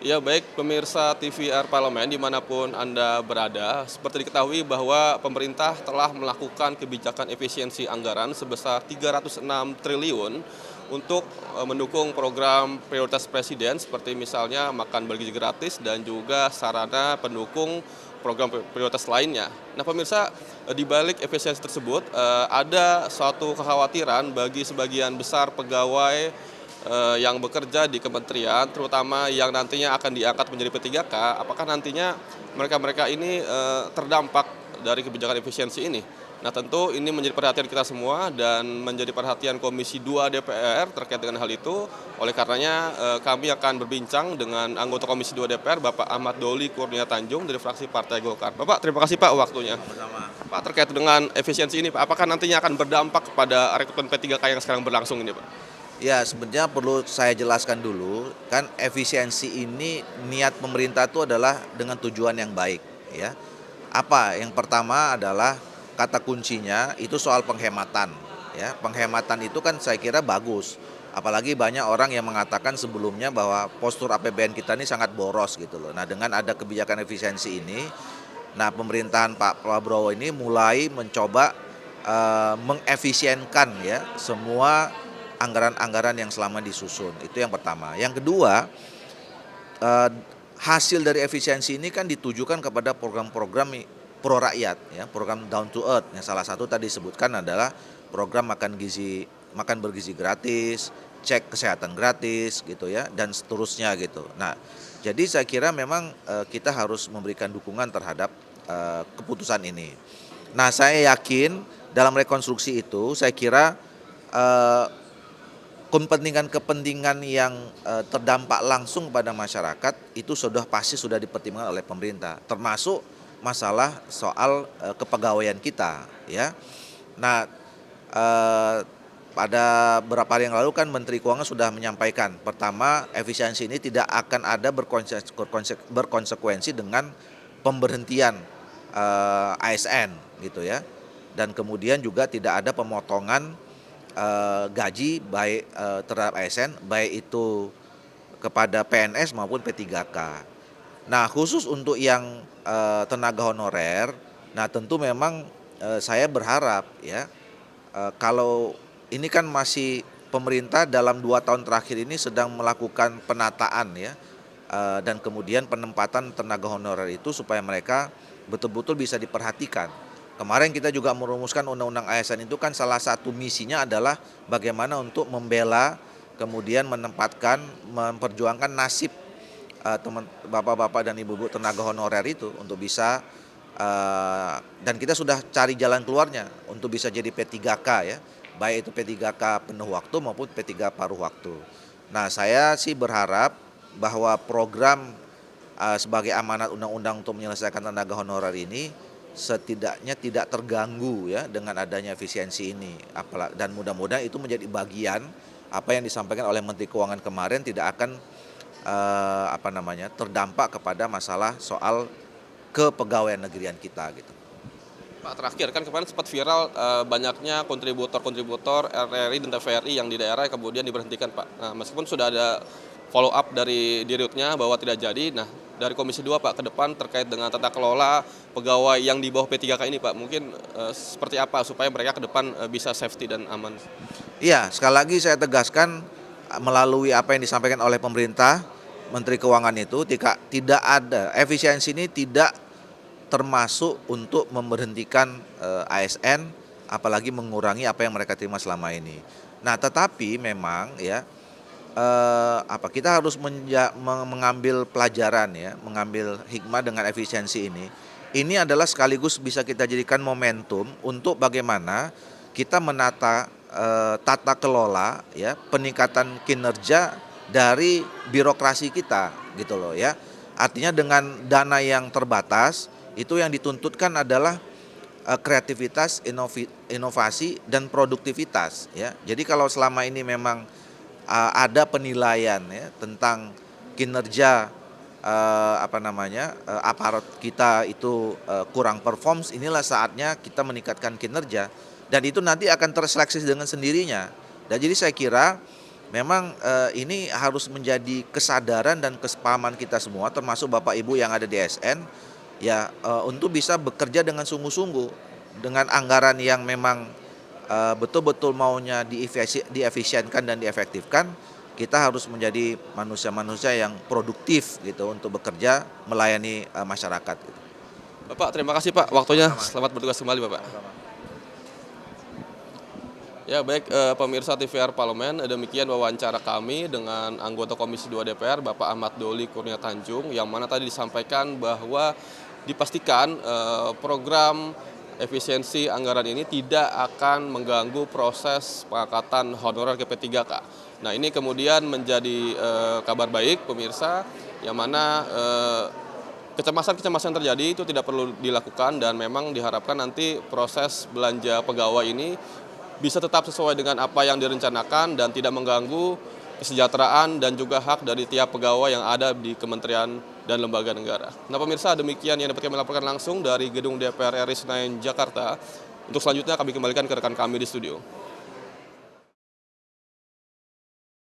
Ya baik pemirsa TVR Parlemen dimanapun Anda berada, seperti diketahui bahwa pemerintah telah melakukan kebijakan efisiensi anggaran sebesar 306 triliun untuk mendukung program prioritas presiden seperti misalnya makan bergizi gratis dan juga sarana pendukung program prioritas lainnya. Nah pemirsa, di balik efisiensi tersebut ada suatu kekhawatiran bagi sebagian besar pegawai yang bekerja di kementerian, terutama yang nantinya akan diangkat menjadi P3K, apakah nantinya mereka-mereka ini terdampak dari kebijakan efisiensi ini? Nah tentu ini menjadi perhatian kita semua dan menjadi perhatian Komisi 2 DPR terkait dengan hal itu. Oleh karenanya kami akan berbincang dengan anggota Komisi 2 DPR, Bapak Ahmad Doli Kurnia Tanjung dari fraksi Partai Golkar. Bapak, terima kasih Pak waktunya. Sama-sama. Pak, terkait dengan efisiensi ini Pak, apakah nantinya akan berdampak kepada rekrutmen P3K yang sekarang berlangsung ini Pak? Ya, sebenarnya perlu saya jelaskan dulu, kan efisiensi ini niat pemerintah itu adalah dengan tujuan yang baik, ya. Apa? Yang pertama adalah kata kuncinya itu soal penghematan, ya. Penghematan itu kan saya kira bagus. Apalagi banyak orang yang mengatakan sebelumnya bahwa postur APBN kita ini sangat boros gitu loh. Nah, dengan ada kebijakan efisiensi ini, nah pemerintahan Pak Prabowo ini mulai mencoba mengefisienkan ya semua anggaran-anggaran yang selama disusun. Itu yang pertama. Yang kedua, eh, hasil dari efisiensi ini kan ditujukan kepada program-program pro rakyat, ya, program down to earth. Yang salah satu tadi disebutkan adalah program makan bergizi gratis, cek kesehatan gratis, gitu ya, dan seterusnya gitu. Nah, jadi saya kira memang kita harus memberikan dukungan terhadap keputusan ini. Nah, saya yakin dalam rekonstruksi itu, saya kira eh, kepentingan-kepentingan yang terdampak langsung pada masyarakat itu pasti sudah dipertimbangkan oleh pemerintah, termasuk masalah soal kepegawaian kita, ya. Nah, eh, pada beberapa hari yang lalu kan Menteri Keuangan sudah menyampaikan, pertama efisiensi ini tidak akan ada berkonsekuensi dengan pemberhentian ASN gitu ya, dan kemudian juga tidak ada pemotongan gaji baik terhadap ASN, baik itu kepada PNS maupun P3K. Nah, khusus untuk yang tenaga honorer, nah tentu memang saya berharap ya, kalau ini kan masih pemerintah dalam 2 tahun terakhir ini sedang melakukan penataan ya, dan kemudian penempatan tenaga honorer itu supaya mereka betul-betul bisa diperhatikan. Kemarin kita juga merumuskan undang-undang ASN itu kan salah satu misinya adalah bagaimana untuk membela, kemudian menempatkan, memperjuangkan nasib teman bapak-bapak dan ibu-ibu tenaga honorer itu untuk bisa dan kita sudah cari jalan keluarnya untuk bisa jadi P3K ya, baik itu P3K penuh waktu maupun P3 paruh waktu. Nah, saya sih berharap bahwa program sebagai amanat undang-undang untuk menyelesaikan tenaga honorer ini setidaknya tidak terganggu ya dengan adanya efisiensi ini. Dan mudah-mudahan itu menjadi bagian apa yang disampaikan oleh Menteri Keuangan kemarin tidak akan terdampak kepada masalah soal kepegawaian negerian kita gitu. Pak, terakhir kan kemarin sempat viral banyaknya kontributor RRI dan TVRI yang di daerah yang kemudian diberhentikan Pak. Nah meskipun sudah ada follow up dari Dirutnya bahwa tidak jadi, nah dari Komisi 2 Pak ke depan terkait dengan tata kelola pegawai yang di bawah P3K ini Pak, mungkin seperti apa supaya mereka ke depan bisa safety dan aman? Iya, sekali lagi saya tegaskan melalui apa yang disampaikan oleh pemerintah, Menteri Keuangan itu tidak ada efisiensi ini tidak termasuk untuk memberhentikan ASN, apalagi mengurangi apa yang mereka terima selama ini. Nah, tetapi memang ya kita harus mengambil pelajaran ya, mengambil hikmah dengan efisiensi ini. Ini adalah sekaligus bisa kita jadikan momentum untuk bagaimana kita menata tata kelola ya, peningkatan kinerja dari birokrasi kita gitu loh ya. Artinya dengan dana yang terbatas itu yang dituntutkan adalah kreativitas, inovasi dan produktivitas ya. Jadi kalau selama ini memang ada penilaian ya tentang kinerja aparat kita itu kurang performs, inilah saatnya kita meningkatkan kinerja dan itu nanti akan terseleksi dengan sendirinya. Dan jadi saya kira memang ini harus menjadi kesadaran dan kesepahaman kita semua, termasuk Bapak Ibu yang ada di ASN, ya untuk bisa bekerja dengan sungguh-sungguh dengan anggaran yang memang betul-betul maunya diefisienkan dan diefektifkan. Kita harus menjadi manusia-manusia yang produktif gitu untuk bekerja melayani masyarakat gitu. Bapak, terima kasih Pak waktunya. Selamat bertugas kembali Bapak. Ya baik, pemirsa TVR Parlemen, demikian wawancara kami dengan anggota Komisi 2 DPR Bapak Ahmad Doli Kurnia Tanjung, yang mana tadi disampaikan bahwa dipastikan program efisiensi anggaran ini tidak akan mengganggu proses pengangkatan honorer GP3K. Nah ini kemudian menjadi kabar baik pemirsa, yang mana kecemasan-kecemasan terjadi itu tidak perlu dilakukan, dan memang diharapkan nanti proses belanja pegawai ini bisa tetap sesuai dengan apa yang direncanakan dan tidak mengganggu kesejahteraan dan juga hak dari tiap pegawai yang ada di kementerian dan lembaga negara. Nah pemirsa, demikian yang dapat kami laporkan langsung dari Gedung DPR RI Senayan, Jakarta. Untuk selanjutnya kami kembalikan ke rekan kami di studio.